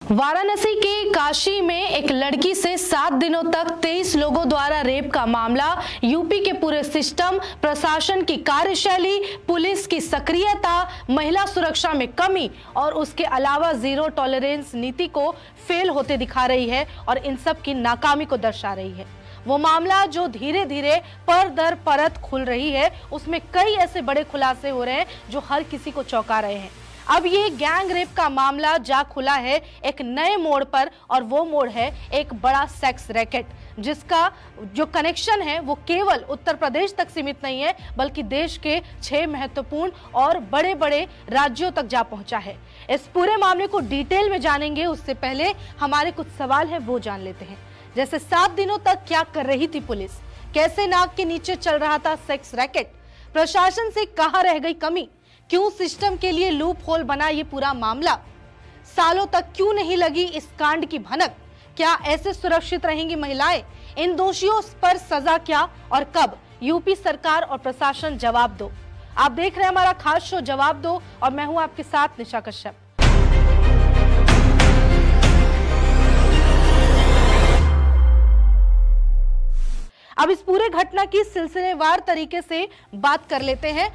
वाराणसी के काशी में एक लड़की से 7 दिनों तक 23 लोगों द्वारा रेप का मामला, यूपी के पूरे सिस्टम, प्रशासन की कार्यशैली, पुलिस की सक्रियता, महिला सुरक्षा में कमी और उसके अलावा जीरो टॉलरेंस नीति को फेल होते दिखा रही है और इन सब की नाकामी को दर्शा रही है। वो मामला जो धीरे धीरे पर दर परत खुल रही है, उसमें कई ऐसे बड़े खुलासे हो रहे हैं जो हर किसी को चौंका रहे हैं। अब ये गैंग रेप का मामला जा खुला है एक नए मोड़ पर, और वो मोड़ है एक बड़ा सेक्स रैकेट, जिसका जो कनेक्शन है वो केवल उत्तर प्रदेश तक सीमित नहीं है, बल्कि देश के 6 महत्वपूर्ण और बड़े बड़े राज्यों तक जा पहुंचा है। इस पूरे मामले को डिटेल में जानेंगे, उससे पहले हमारे कुछ सवाल है वो जान लेते हैं। जैसे 7 दिनों तक क्या कर रही थी पुलिस, कैसे नाक के नीचे चल रहा था सेक्स रैकेट, प्रशासन से कहां रह गई कमी, क्यों सिस्टम के लिए लूप होल बना ये पूरा मामला, सालों तक क्यों नहीं लगी इस कांड की भनक, क्या ऐसे सुरक्षित रहेंगी महिलाएं, इन दोषियों पर सजा क्या और कब, यूपी सरकार और प्रशासन जवाब दो। आप देख रहे हैं हमारा खास शो जवाब दो और मैं हूं आपके साथ निशा कश्यप। अब इस पूरे घटना की सिलसिलेवार तरीके से बात कर लेते हैं।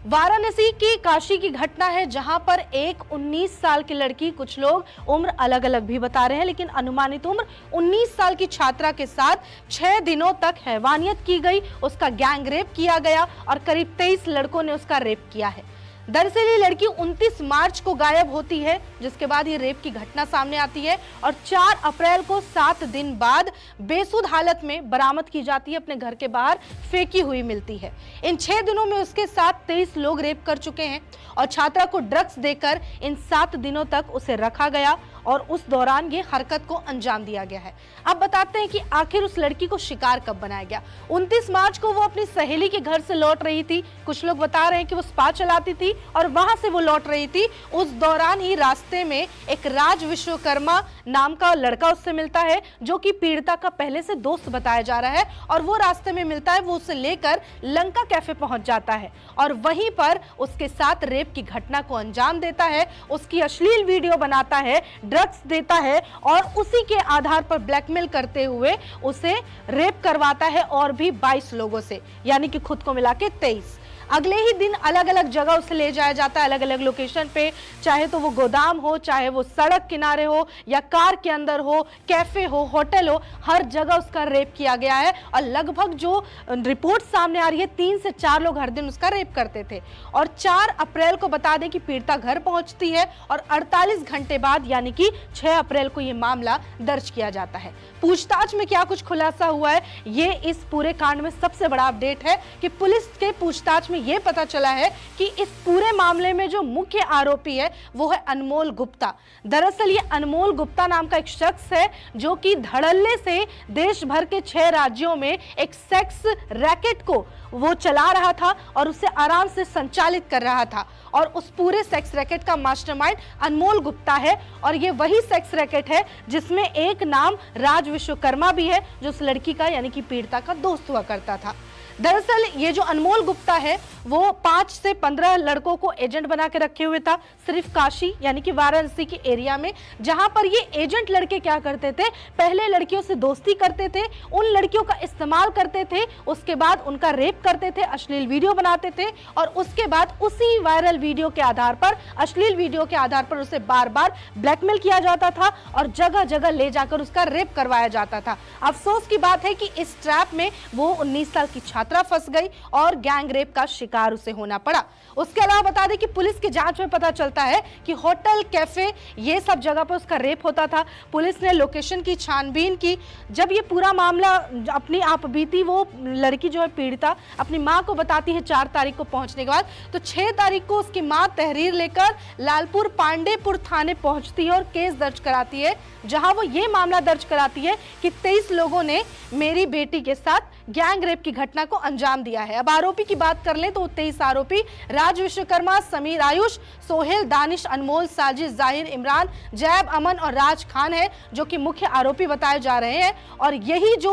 वाराणसी की काशी की घटना है, जहां पर एक 19 साल की लड़की, कुछ लोग उम्र अलग अलग भी बता रहे हैं, लेकिन अनुमानित उम्र 19 साल की छात्रा के साथ 6 दिनों तक हैवानियत की गई, उसका गैंग रेप किया गया और करीब 23 लड़कों ने उसका रेप किया है। दरअसल ये लड़की 29 मार्च को गायब होती है, जिसके बाद ये रेप की घटना सामने आती है और 4 अप्रैल को 7 दिन बाद बेसुध हालत में बरामद की जाती है, अपने घर के बाहर फेंकी हुई मिलती है। इन 6 दिनों में उसके साथ 23 लोग रेप कर चुके हैं और छात्रा को ड्रग्स देकर इन 7 दिनों तक उसे रखा गया और उस दौरान ये हरकत को अंजाम दिया गया है। अब बताते हैं कि आखिर उस लड़की को शिकार कब बनाया गया। 29 मार्च को वो अपनी सहेली के घर से लौट रही थी, कुछ लोग बता रहे हैं कि वो स्पा चलाती थी और वहां से वो लौट रही थी। उस दौरान ही रास्ते में एक राज विश्वकर्मा नाम का लड़का उससे मिलता है, जो कि पीड़िता का पहले से दोस्त बताया जा रहा है, और वो रास्ते में मिलता है। वो उसे लेकर लंका कैफे पहुंच जाता है और वहीं पर उसके साथ रेप की घटना को अंजाम देता है, उसकी अश्लील वीडियो बनाता है, ड्रग्स देता है और उसी के आधार पर ब्लैकमेल करते हुए उसे रेप करवाता है और भी 22 लोगों से, यानी कि खुद को मिला के 23। अगले ही दिन अलग अलग जगह उसे ले जाया जाता है, अलग अलग लोकेशन पे, चाहे तो वो गोदाम हो, चाहे वो सड़क किनारे हो या कार के अंदर हो, कैफे हो, होटल हो, हर जगह उसका रेप किया गया है। और लगभग जो रिपोर्ट सामने आ रही है, 3 से 4 लोग हर दिन उसका रेप करते थे। और 4 अप्रैल को बता दें कि पीड़िता घर पहुंचती है और 48 घंटे बाद यानी कि 6 अप्रैल को यह मामला दर्ज किया जाता है। पूछताछ में क्या कुछ खुलासा हुआ है, ये इस पूरे कांड में सबसे बड़ा अपडेट है कि पुलिस के पूछताछ में ये पता चला है कि इस पूरे मामले में जो मुख्य आरोपी है वो है अनमोल गुप्ता। दरअसल ये अनमोल गुप्ता नाम का एक शख्स है जो कि धड़ल्ले से देश भर के 6 राज्यों में एक सेक्स रैकेट को वो चला रहा था और उसे आराम से संचालित कर रहा था। और उस पूरे सेक्स रैकेट का मास्टरमाइंड अनमोल गुप्ता है और ये वही सेक्स रैकेट है जिसमें एक नाम राज विश्वकर्मा भी है, जो उस लड़की का यानी कि पीड़िता का दोस्त हुआ करता था। दरअसल ये जो अनमोल गुप्ता है वो 5 से 15 लड़कों को एजेंट बना के रखे हुए था, सिर्फ काशी यानी कि वाराणसी के एरिया में, जहां पर ये एजेंट लड़के क्या करते थे, पहले लड़कियों से दोस्ती करते थे, उन लड़कियों का इस्तेमाल करते थे, उसके बाद उनका रेप करते थे, अश्लील वीडियो बनाते थे और उसके बाद उसी वायरल वीडियो के आधार पर, अश्लील वीडियो के आधार पर उसे बार बार ब्लैकमेल किया जाता था और जगह जगह ले जाकर उसका रेप करवाया जाता था। अफसोस की बात है कि इस ट्रैप में वो 19 साल की छात्रा फंस गई और गैंग रेप का शिकार उसे होना पड़ा। उसके अलावा बता दें कि पुलिस की जांच में पता चलता है कि होटल, कैफे, ये सब जगह पर उसका रेप होता था। पुलिस ने लोकेशन की छानबीन की। जब ये पूरा मामला अपनी आप बीती, वो लड़की जो है पीड़िता अपनी मां को बताती है 4 तारीख को पहुंचने के बाद, तो 6 तारीख को उसकी मां तहरीर लेकर लालपुर पांडेपुर थाने पहुंचती है और केस दर्ज कराती है, जहां वो ये मामला दर्ज कराती है कि 23 लोगों ने मेरी बेटी के साथ गैंग रेप की घटना को अंजाम दिया है। अब आरोपी की बात कर लें तो 23 आरोपी राज विश्वकर्मा, समीर आयुष, सोहेल, दानिश, अनमोल, साजिद, जाहिर, इमरान, जैब, अमन और राज खान है जो कि मुख्य आरोपी बताए जा रहे हैं। और यही जो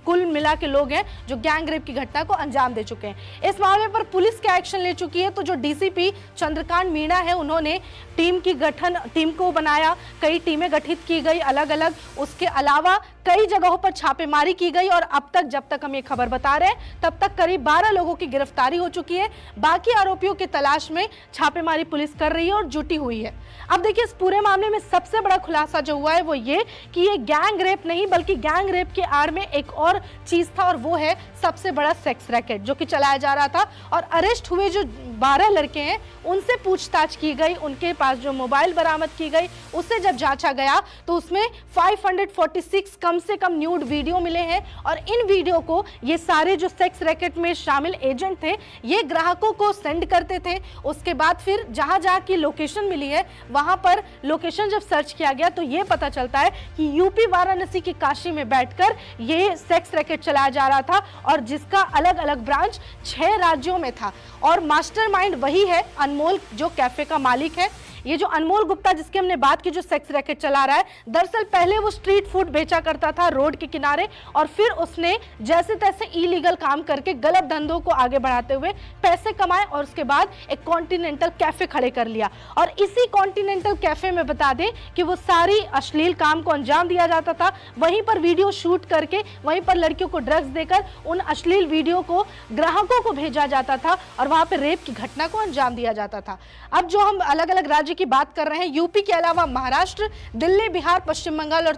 कुल मिला के लोग हैं जो गैंग रेप की घटना को अंजाम दे चुके हैं। इस मामले पर पुलिस क्या एक्शन ले चुकी है, तो जो डीसीपी चंद्रकांत मीणा है उन्होंने टीम को बनाया, कई टीमें गठित की गई अलग अलग। उसके अलावा कई जगहों पर छापेमारी की गई और अब तक, जब तक हम ये खबर बता रहे हैं, तब तक करीब 12 लोगों की गिरफ्तारी हो चुकी है। बाकी आरोपियों की तलाश में छापेमारी पुलिस कर रही है और जुटी हुई है। अब देखिए, इस पूरे मामले में सबसे बड़ा खुलासा जो हुआ है वो ये कि ये गैंग रेप नहीं बल्कि गैंग रेप के आड़ में एक और चीज था, और वो है सबसे बड़ा सेक्स रैकेट जो कि चलाया जा रहा था। और अरेस्ट हुए जो 12 लड़के हैं उनसे पूछताछ की गई, उनके पास जो मोबाइल बरामद की गई उसे जब जांचा गया तो उसमें 546 कम से कम न्यूड वीडियो मिले हैं। और इन वीडियो को ये सारे जो सेक्स रैकेट में शामिल एजेंट थे ये ग्राहकों को सेंड करते थे। उसके बाद फिर जहां जहां की लोकेशन मिली है वहां पर लोकेशन जब सर्च किया गया तो ये पता चलता है कि यूपी वाराणसी की काशी में बैठकर ये सेक्स रैकेट चलाया जा रहा था, और जिसका अलग अलग ब्रांच 6 राज्यों में था। और मास्टरमाइंड वही है अनमोल जो कैफे का मालिक है। ये जो अनमोल गुप्ता जिसकी हमने बात की, जो सेक्स रैकेट चला रहा है, दरअसल पहले वो स्ट्रीट फूड बेचा करता था रोड के किनारे, और फिर उसने जैसे तैसे इलीगल काम करके गलत धंधों को आगे बढ़ाते हुए पैसे कमाए और उसके बाद एक कॉन्टिनेंटल कैफे खड़े कर लिया। और इसी कॉन्टिनेंटल कैफे में बता दें कि वो सारी अश्लील काम को अंजाम दिया जाता था। वहीं पर वीडियो शूट करके वहीं पर लड़कियों को ड्रग्स देकर उन अश्लील वीडियो को ग्राहकों को भेजा जाता था और वहां पर रेप की घटना को अंजाम दिया जाता था। अब जो हम अलग अलग राज्य की बात कर रहे हैं, यूपी के अलावा महाराष्ट्र, दिल्ली, बिहार, पश्चिम बंगाल और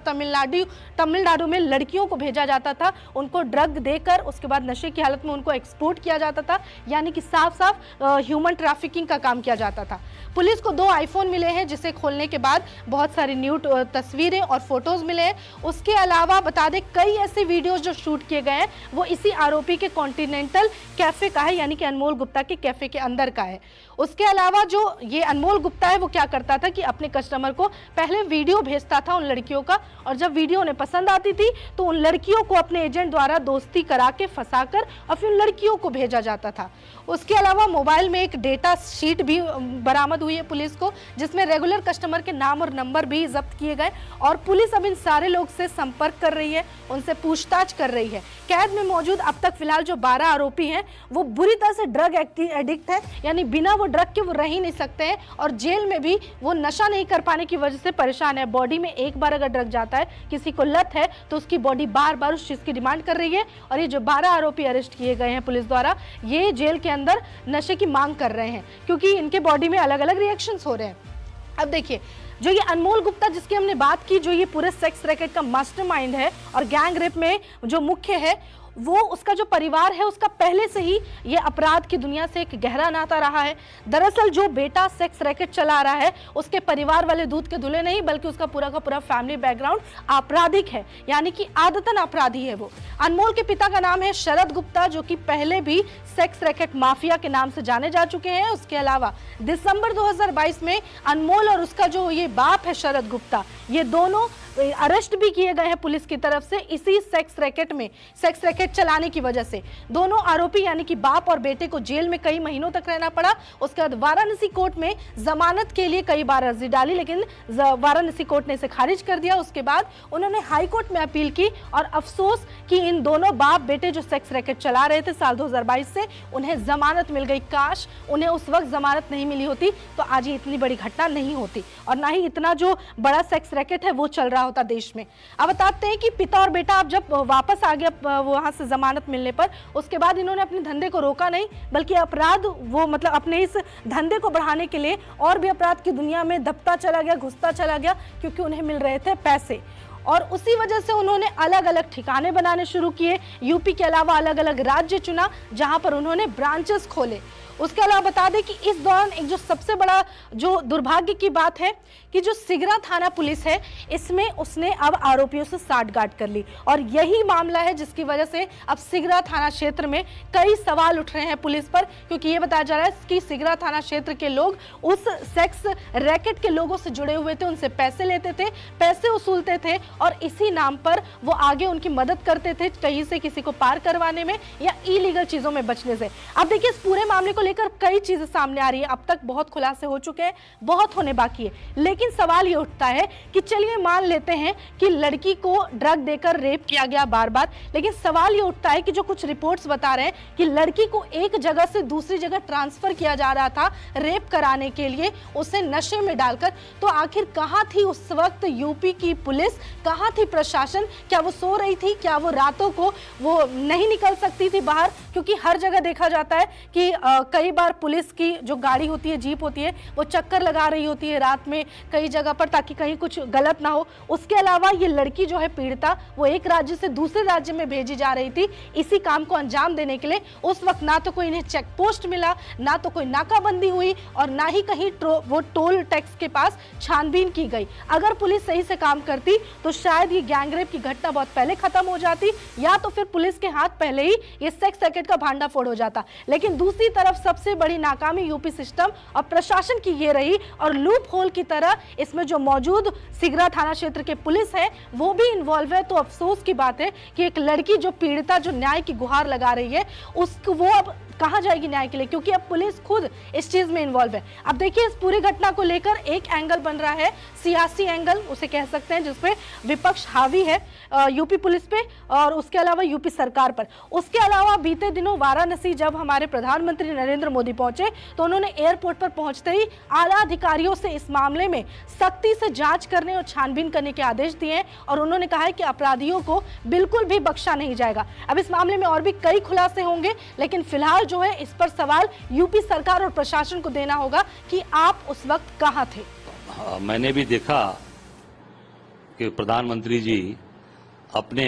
तमिलनाडु में लड़कियों को भेजा जाता था, उनको ड्रग देकर उसके बाद नशे की हालत में उनको एक्सपोर्ट किया जाता था, यानी कि साफ साफ ह्यूमन ट्रैफिकिंग का काम किया जाता था। पुलिस को 2 आईफोन मिले हैं जिसे खोलने के बाद बहुत सारी न्यूड तस्वीरें और फोटोज मिले हैं। उसके अलावा बता दें कई ऐसे वीडियोज जो शूट किए गए हैं वो इसी आरोपी के कॉन्टिनेंटल कैफे का है, यानी कि अनमोल गुप्ता के कैफे के अंदर का है। उसके अलावा जो ये अनमोल गुप्ता है वो क्या करता था कि अपने कस्टमर को पहले वीडियो भेजता था उन लड़कियों का, और जब वीडियो उन्हें पसंद आती थी तो उन लड़कियों को अपने एजेंट द्वारा दोस्ती करा के फंसाकर और फिर लड़कियों को भेजा जाता था। उसके अलावा मोबाइल में एक डेटा शीट भी बरामद हुई है पुलिस को, जिसमें रेगुलर कस्टमर के नाम और नंबर भी जब्त किए गए। और पुलिस अब इन सारे लोग से संपर्क कर रही है, उनसे पूछताछ कर रही है। कैद में मौजूद अब तक फिलहाल जो 12 आरोपी हैं वो बुरी तरह से ड्रग एडिक्ट है, यानी बिना वो ड्रग के वो रह ही नहीं सकते हैं, और जेल में भी वो नशा नहीं कर पाने की वजह से परेशान है। बॉडी में एक बार अगर ड्रग जाता है, किसी को लत है, तो उसकी बॉडी बार बार उस चीज की डिमांड कर रही है। और ये जो 12 आरोपी अरेस्ट किए गए हैं पुलिस द्वारा, ये जेल के अंदर नशे की मांग कर रहे हैं क्योंकि इनके बॉडी में अलग अलग रिएक्शंस हो रहे हैं। अब देखिए, जो ये अनमोल गुप्ता जिसकी हमने बात की, जो ये पूरे सेक्स रैकेट का मास्टरमाइंड है और गैंग रेप में जो मुख्य है, वो उसका जो परिवार है उसका पहले से ही ये अपराध की दुनिया से एक गहरा नाता रहा है। दरअसल जो बेटा सेक्स रैकेट चला रहा है उसके परिवार वाले दूध के धुले नहीं, बल्कि उसका पूरा का पूरा फैमिली बैकग्राउंड आपराधिक है, यानी कि आदतन अपराधी है वो। अनमोल के पिता का नाम है शरद गुप्ता, जो कि पहले भी सेक्स रैकेट माफिया के नाम से जाने जा चुके हैं। उसके अलावा दिसंबर 2022 में अनमोल और उसका जो ये बाप है शरद गुप्ता, ये दोनों अरेस्ट भी किए गए हैं पुलिस की तरफ से इसी सेक्स रैकेट चलाने की वजह से। दोनों आरोपी यानी कि बाप और बेटे को जेल में कई महीनों तक रहना पड़ा। उसके बाद वाराणसी कोर्ट में जमानत के लिए कई बार अर्जी डाली, लेकिन वाराणसी कोर्ट ने इसे खारिज कर दिया। उसके बाद उन्होंने हाई कोर्ट में अपील की और अफसोस कि इन दोनों बाप बेटे जो सेक्स रैकेट चला रहे थे साल 2022 से, उन्हें जमानत मिल गई। काश उन्हें उस वक्त जमानत नहीं मिली होती तो आज ये इतनी बड़ी घटना नहीं होती और ना ही इतना जो बड़ा सेक्स रैकेट है वो चल रहा होता देश में। अब बताते हैं कि पिता और बेटा अब जब वापस आ गया वहां से जमानत मिलने पर, उसके बाद इन्होंने अपने धंधे को रोका नहीं, बल्कि अपराध वो मतलब अपने इस धंधे को बढ़ाने के लिए और भी अपराध की दुनिया में दबता चला गया, घुसता चला गया, क्योंकि उन्हें मिल रहे थे पैसे। और उसी वजह से उन्होंने अलग अलग ठिकाने बनाने शुरू किए। यूपी के अलावा अलग अलग राज्य चुना जहां पर उन्होंने ब्रांचेस खोले। उसके अलावा बता दें कि इस दौरान एक जो सबसे बड़ा जो दुर्भाग्य की बात है कि जो सिगरा थाना पुलिस है, इसमें उसने अब आरोपियों से साठगांठ कर ली और यही मामला है जिसकी वजह से अब सिगरा थाना क्षेत्र में कई सवाल उठ रहे हैं पुलिस पर, क्योंकि ये बताया जा रहा है कि सिगरा थाना क्षेत्र के लोग उस सेक्स रैकेट के लोगों से जुड़े हुए थे, उनसे पैसे लेते थे, पैसे वसूलते थे और इसी नाम पर वो आगे उनकी मदद करते थे कहीं से किसी को पार करवाने में या इलीगल चीजों में बचने से। अब देखिए, इस पूरे मामले को लेकर कई चीजें सामने आ रही है। अब तक बहुत खुलासे हो चुके हैं, बहुत होने बाकी है, लेकिन सवाल ये उठता है कि चलिए मान लेते हैं कि लड़की को ड्रग देकर रेप किया गया बार बार, लेकिन सवाल ये उठता है कि जो कुछ रिपोर्ट्स बता रहे हैं कि लड़की को एक जगह से दूसरी जगह ट्रांसफर किया जा रहा था रेप कराने के लिए, उसे नशे में डालकर, तो आखिर कहां थी उस वक्त यूपी की पुलिस, कहां थी प्रशासन? क्या वो सो रही थी? क्या वो रातों को वो नहीं निकल सकती थी बाहर? क्योंकि हर जगह देखा जाता है कि कई बार पुलिस की जो गाड़ी होती है, जीप होती है, वो चक्कर लगा रही होती है रात में कई जगह पर ताकि कहीं कुछ गलत ना हो। उसके अलावा ये लड़की जो है पीड़िता, वो एक राज्य से दूसरे राज्य में भेजी जा रही थी इसी काम को अंजाम देने के लिए। उस वक्त ना तो कोई इन्हें चेक पोस्ट मिला, ना तो कोई नाकाबंदी हुई और ना ही कहीं वो टोल टैक्स के पास छानबीन की गई। अगर पुलिस सही से काम करती तो शायद ये गैंगरेप की घटना बहुत पहले खत्म हो जाती, या तो फिर पुलिस के हाथ पहले ही ये सेक्स रैकेट का भांडाफोड़ हो जाता। लेकिन दूसरी तरफ सबसे बड़ी नाकामी यूपी सिस्टम और प्रशासन की ये रही, और लूप होल की तरह इसमें जो मौजूद सिगरा थाना क्षेत्र के पुलिस है वो भी इन्वॉल्व है। तो अफसोस की बात है कि एक लड़की जो पीड़िता, जो न्याय की गुहार लगा रही है, उसको वो अब कहां जाएगी न्याय के लिए, क्योंकि अब पुलिस खुद इस चीज में इन्वॉल्व है। अब देखिए, इस पूरी घटना को लेकर एक एंगल बन रहा है, सियासी एंगल उसे कह सकते हैं, जिसपे विपक्ष हावी है यूपी पुलिस पे और उसके अलावा यूपी सरकार पर। उसके अलावा बीते दिनों वाराणसी जब हमारे प्रधानमंत्री नरेंद्र मोदी पहुंचे तो उन्होंने एयरपोर्ट पर पहुंचते ही आला अधिकारियों से इस मामले में सख्ती से जांच करने और छानबीन करने के आदेश दिए हैं और उन्होंने कहा है कि अपराधियों को बिल्कुल भी बख्शा नहीं जाएगा। अब इस मामले में और भी कई खुलासे होंगे, लेकिन फिलहाल जो है इस पर सवाल यूपी सरकार और प्रशासन को देना होगा कि आप उस वक्त कहां थे। मैंने भी देखा कि प्रधानमंत्री जी अपने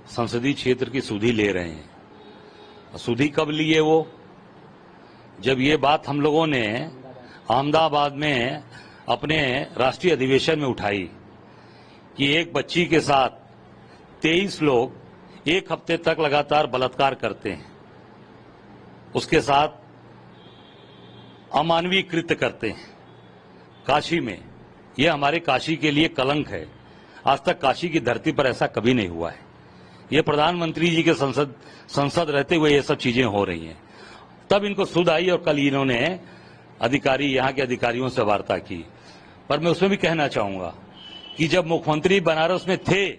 संसदीय क्षेत्र की सुधि ले रहे हैं। सुधि कब लिए वो? जब ये बात हम लोगों ने अहमदाबाद में अपने राष्ट्रीय अधिवेशन में उठाई कि एक बच्ची के साथ 23 लोग एक हफ्ते तक लगातार बलात्कार करते हैं, उसके साथ अमानवीय कृत्य करते हैं काशी में। यह हमारे काशी के लिए कलंक है। आज तक काशी की धरती पर ऐसा कभी नहीं हुआ है। ये प्रधानमंत्री जी के संसद रहते हुए ये सब चीजें हो रही हैं। तब इनको सुध आई और कल इन्होंने यहाँ के अधिकारियों से वार्ता की। पर मैं उसमें भी कहना चाहूंगा कि जब मुख्यमंत्री बनारस में थे,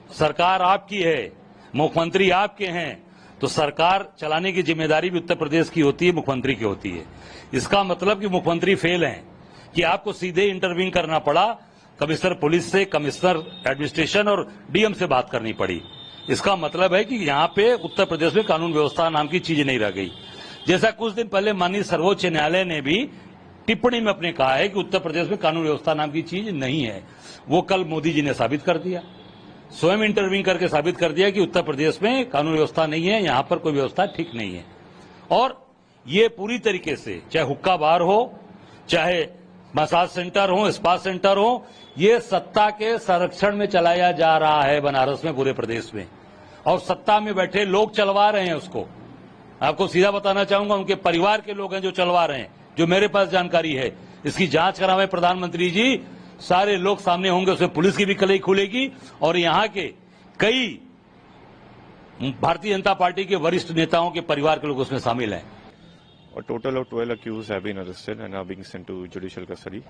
सरकार आपकी है, मुख्यमंत्री आपके हैं, तो सरकार चलाने की जिम्मेदारी भी उत्तर प्रदेश की होती है, मुख्यमंत्री की होती है। इसका मतलब कि मुख्यमंत्री फेल हैं कि आपको सीधे इंटरवीन करना पड़ा, कमिश्नर पुलिस से, कमिश्नर एडमिनिस्ट्रेशन और डीएम से बात करनी पड़ी। इसका मतलब है कि यहाँ पे उत्तर प्रदेश में कानून व्यवस्था नाम की चीज नहीं रह गई। जैसा कुछ दिन पहले माननीय सर्वोच्च न्यायालय ने भी टिप्पणी में अपने कहा है कि उत्तर प्रदेश में कानून व्यवस्था नाम की चीज नहीं है, वो कल मोदी जी ने साबित कर दिया, स्वयं इंटरवीन करके साबित कर दिया कि उत्तर प्रदेश में कानून व्यवस्था नहीं है, यहां पर कोई व्यवस्था ठीक नहीं है। और ये पूरी तरीके से, चाहे हुक्का बार हो, चाहे मसाज सेंटर हो, स्पा सेंटर हो, ये सत्ता के संरक्षण में चलाया जा रहा है बनारस में, पूरे प्रदेश में, और सत्ता में बैठे लोग चलवा रहे हैं उसको। आपको सीधा बताना चाहूंगा, उनके परिवार के लोग हैं जो चलवा रहे हैं, जो मेरे पास जानकारी है। इसकी जांच करावे प्रधानमंत्री जी, सारे लोग सामने होंगे, उसमें पुलिस की भी कलई खुलेगी और यहाँ के कई भारतीय जनता पार्टी के वरिष्ठ नेताओं के परिवार के लोग उसमें शामिल हैं। A total of 12 accused have been arrested and are being sent to judicial custody.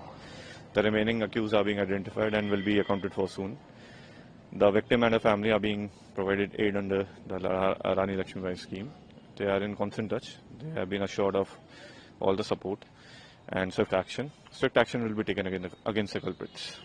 The remaining accused are being identified and will be accounted for soon. The victim and her family are being provided aid under the Rani Lakshmibai scheme. They are in constant touch. They have been assured of all the support and swift action. Swift action will be taken against the culprits.